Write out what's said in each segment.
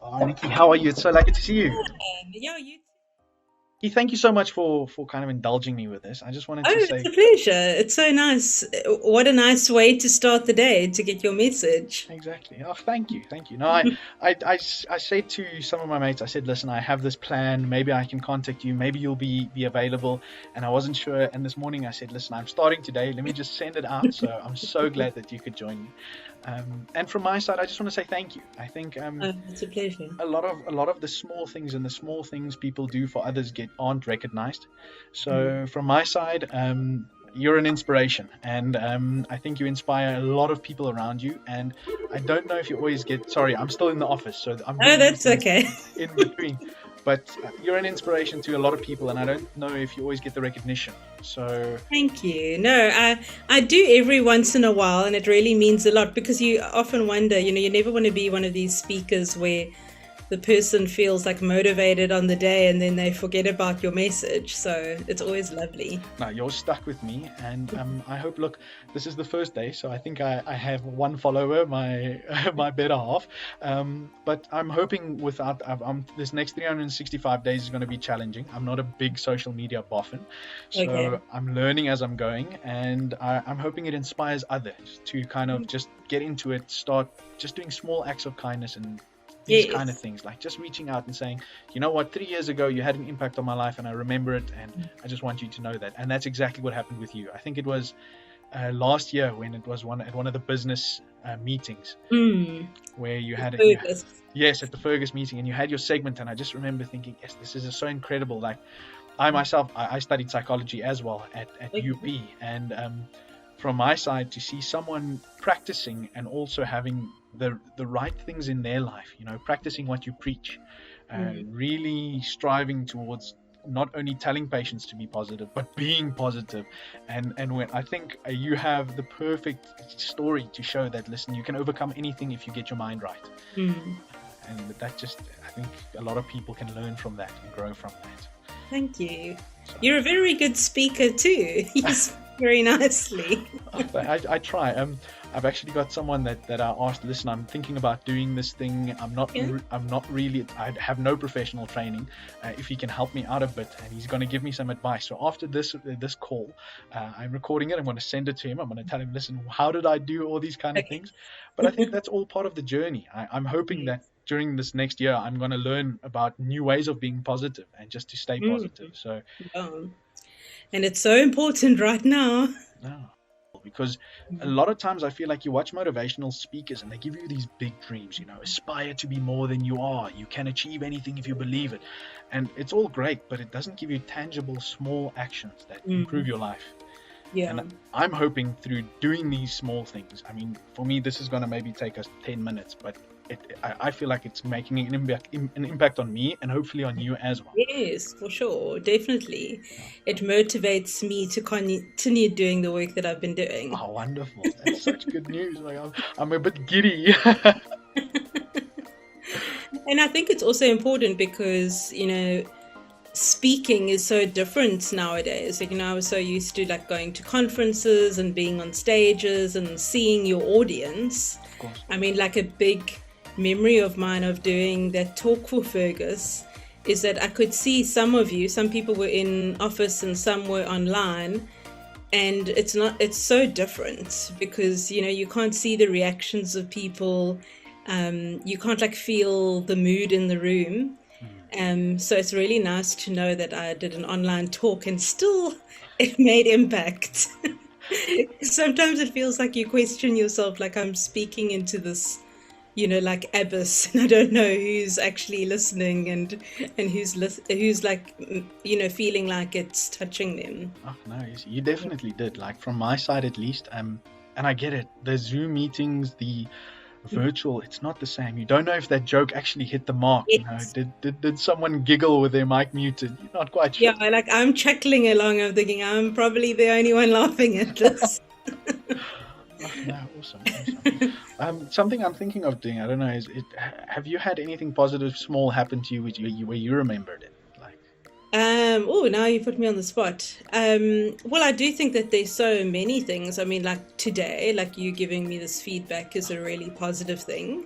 Oh, Nicky, how are you? It's so lucky to see you. Yeah, you. Hey, thank you so much for kind of indulging me with this. I just wanted Oh, to it's say a pleasure. It's so nice. What a nice way to start the day to get your message. exactly. Oh, thank you, thank you. No, I said to some of my mates, I said, listen, I have this plan. Maybe I can contact you. Maybe you'll be available. And I wasn't sure. And this morning I said, listen, I'm starting today. Let me just send it out. So I'm so glad that you could join me. And from my side, I just want to say thank you. I think Oh, it's a pleasure. a lot of the small things and the small things people do for others get aren't recognized. Mm. So from my side, you're an inspiration, and I think you inspire a lot of people around you. And I don't know if you always get. Sorry, I'm still in the office, so I'm Oh, doing these that's things okay. in between. But you're an inspiration to a lot of people, and I don't know if you always get the recognition. So Thank you. No, I do every once in a while, and it really means a lot because you often wonder, you never want to be one of these speakers where the person feels like motivated on the day and then they forget about your message. So it's always lovely. no, you're stuck with me, and I hope. Look, this is the first day, so I think I have one follower, my my better half. But I'm hoping without this next 365 days is going to be challenging. I'm not a big social media boffin, so Okay. I'm learning as I'm going, and I'm hoping it inspires others to kind of just get into it, start just doing small acts of kindness and these kind of Yes. things, like just reaching out and saying, you know what, 3 years ago you had an impact on my life and I remember it, and I just want you to know that. And that's exactly what happened with you. I think it was last year when it was one of the business meetings Mm. where you had it. Focus. Yes, at the Fergus meeting, and you had your segment, and I just remember thinking, yes, this is so incredible. Like I myself, I studied psychology as well at Okay. UP, and from my side, to see someone practicing and also having the right things in their life, practicing what you preach, Mm. really striving towards not only telling patients to be positive but being positive. And when I think you have the perfect story to show that, listen, you can overcome anything if you get your mind right. Mm. And that just, I think a lot of people can learn from that and grow from that. Thank you. So You're a very good speaker too. You speak very nicely. I try. I've actually got someone that I asked. Listen, I'm thinking about doing this thing. Yeah. I'm not really. I have no professional training. If he can help me out a bit, and he's going to give me some advice. So after this call, I'm recording it. I'm going to send it to him. I'm going to tell him, listen, how did I do all these kind of Okay. things? But I think that's all part of the journey. I'm hoping Yes. that during this next year, I'm going to learn about new ways of being positive and just to stay Mm. positive. So Yeah. And it's so important right now. no, because a Mm. lot of times I feel like you watch motivational speakers and they give you these big dreams, aspire to be more than you are. You can achieve anything if you believe it. And it's all great, but it doesn't give you tangible small actions that improve Mm. your life. And Yeah. I'm hoping through doing these small things, I mean, for me, this is going to maybe take us 10 minutes, but I feel like it's making an impact on me and hopefully on you as well. Yes, for sure. Definitely. Yeah. It motivates me to continue doing the work that I've been doing. Oh, wonderful. That's such good news. Like, I'm a bit giddy. And I think it's also important because, speaking is so different nowadays. Like, I was so used to like going to conferences and being on stages and seeing your audience. Of course. I mean, like a big memory of mine of doing that talk for Fergus is that I could see some of you, some people were in office and some were online. And it's so different because, you can't see the reactions of people. You can't like feel the mood in the room. Mm. So it's really nice to know that I did an online talk and still it made impact. Sometimes it feels like you question yourself, like I'm speaking into this, like abyss, and I don't know who's actually listening and who's like, feeling like it's touching them. Oh, no, you definitely did. Like from my side at least, and I get it. The Zoom meetings, the virtual, it's not the same. You don't know if that joke actually hit the mark. Yes. Did someone giggle with their mic muted? You're not quite Yeah, sure. like I'm chuckling along. I'm thinking I'm probably the only one laughing at this. Oh, no, awesome, awesome. Something I'm thinking of doing, I don't know, is it. Have you had anything positive, small, happen to you, where you remembered it? Like, Oh, now you put me on the spot. Well, I do think that there's so many things. I mean, like today, like you giving me this feedback is a really positive thing.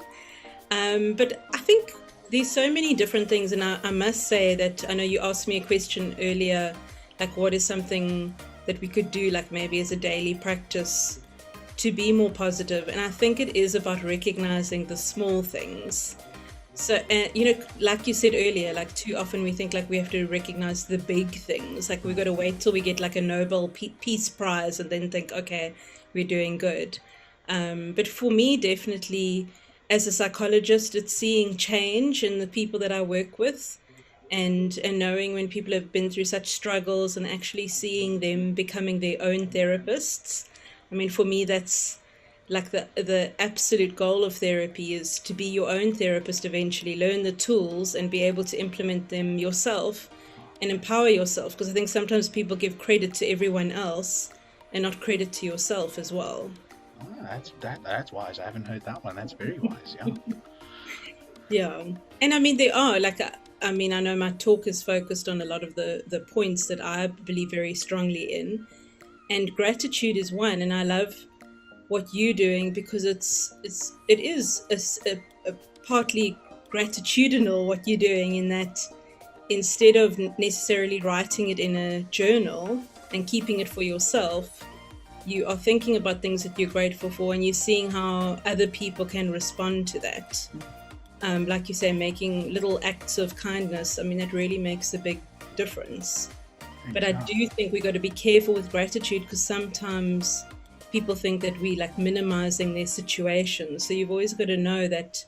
But I think there's so many different things, and I must say that I know you asked me a question earlier, like what is something that we could do, like maybe as a daily practice to be more positive. And I think it is about recognizing the small things. So, like you said earlier, like too often we think like we have to recognize the big things. Like we've got to wait till we get like a Nobel Peace Prize and then think, okay, we're doing good. But for me, definitely, as a psychologist, it's seeing change in the people that I work with, and knowing when people have been through such struggles and actually seeing them becoming their own therapists. I mean, for me, that's like the absolute goal of therapy is to be your own therapist eventually, learn the tools and be able to implement them yourself and empower yourself. Because I think sometimes people give credit to everyone else and not credit to yourself as well. Oh, that's wise. I haven't heard that one. That's very wise. Yeah. Yeah. And I mean, there are like, I mean, I know my talk is focused on a lot of the points that I believe very strongly in. And gratitude is one. And I love what you're doing because it is a partly gratitudinal what you're doing, in that instead of necessarily writing it in a journal and keeping it for yourself, you are thinking about things that you're grateful for, and you're seeing how other people can respond to that. Like you say, making little acts of kindness, I mean, that really makes a big difference. But I do think we got to be careful with gratitude, because sometimes people think that we like minimizing their situation. So you've always got to know that,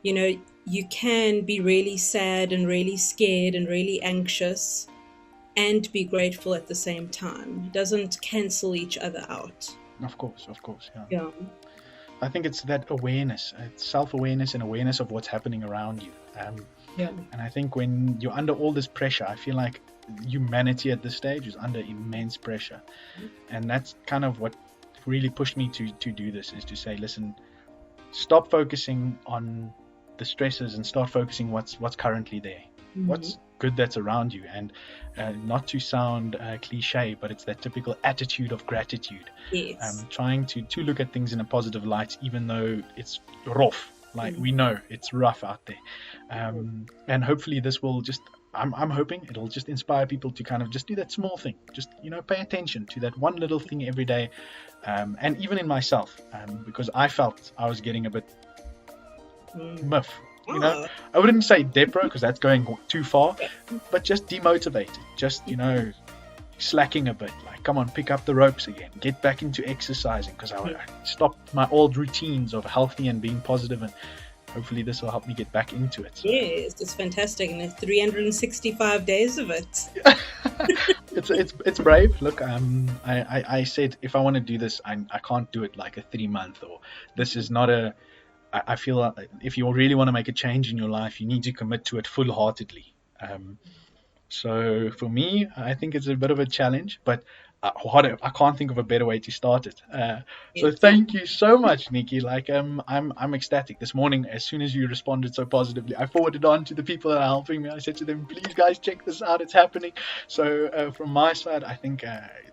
you can be really sad and really scared and really anxious and be grateful at the same time. It doesn't cancel each other out. Of course, yeah. Yeah. I think it's that awareness, it's self-awareness and awareness of what's happening around you. Yeah. And I think when you're under all this pressure, I feel like humanity at this stage is under immense pressure. And that's kind of what really pushed me to do this, is to say, listen, stop focusing on the stresses and start focusing what's currently there. What's good that's around you, and not to sound cliche, but it's that typical attitude of gratitude. Yes. Trying to look at things in a positive light, even though it's rough. Like we know it's rough out there, and hopefully this will just, I'm hoping it'll just inspire people to kind of just do that small thing, just pay attention to that one little thing every day, and even in myself, because I felt I was getting a bit miff. I wouldn't say depro, because that's going too far, but just demotivated, just slacking a bit. Like, come on, pick up the ropes again, get back into exercising, because I stopped my old routines of healthy and being positive, and hopefully this will help me get back into it. So. Yes, it's fantastic, and it's 365 days of it. It's brave. Look, I said if I want to do this, I can't do it like a 3-month, or this is not a. I feel if you really want to make a change in your life, you need to commit to it full-heartedly. So for me, I think it's a bit of a challenge, but I can't think of a better way to start it. So thank you so much, Nikki. Like, I'm ecstatic. This morning, as soon as you responded so positively, I forwarded on to the people that are helping me. I said to them, please guys, check this out. It's happening. So from my side, I think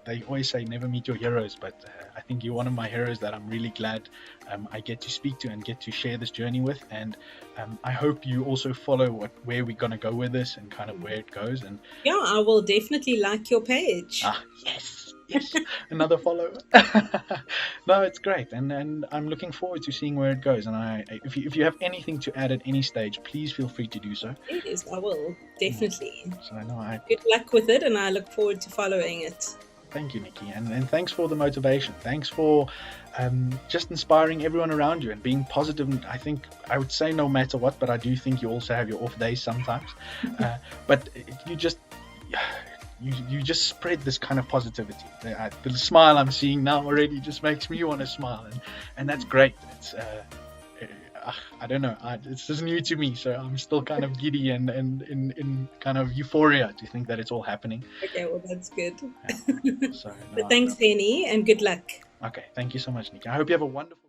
they always say never meet your heroes, but I think you're one of my heroes that I'm really glad I get to speak to and get to share this journey with. And I hope you also follow where we're going to go with this and kind of where it goes. And yeah, I will definitely like your page. Yes, another follow. No, it's great, and I'm looking forward to seeing where it goes. And if you have anything to add at any stage, please feel free to do so. Yes, I will definitely. So I know good luck with it, and I look forward to following it. Thank you, Nikki, and thanks for the motivation. Thanks for just inspiring everyone around you and being positive. I think I would say no matter what, but I do think you also have your off days sometimes. But you just spread this kind of positivity. The smile I'm seeing now already just makes me want to smile, and that's great. It's I don't know, it's just new to me, so I'm still kind of giddy and in kind of euphoria to think that it's all happening. Okay, well, that's good. Yeah. So, But thanks, Henny, and good luck. Okay, thank you so much, Nikki. I hope you have a wonderful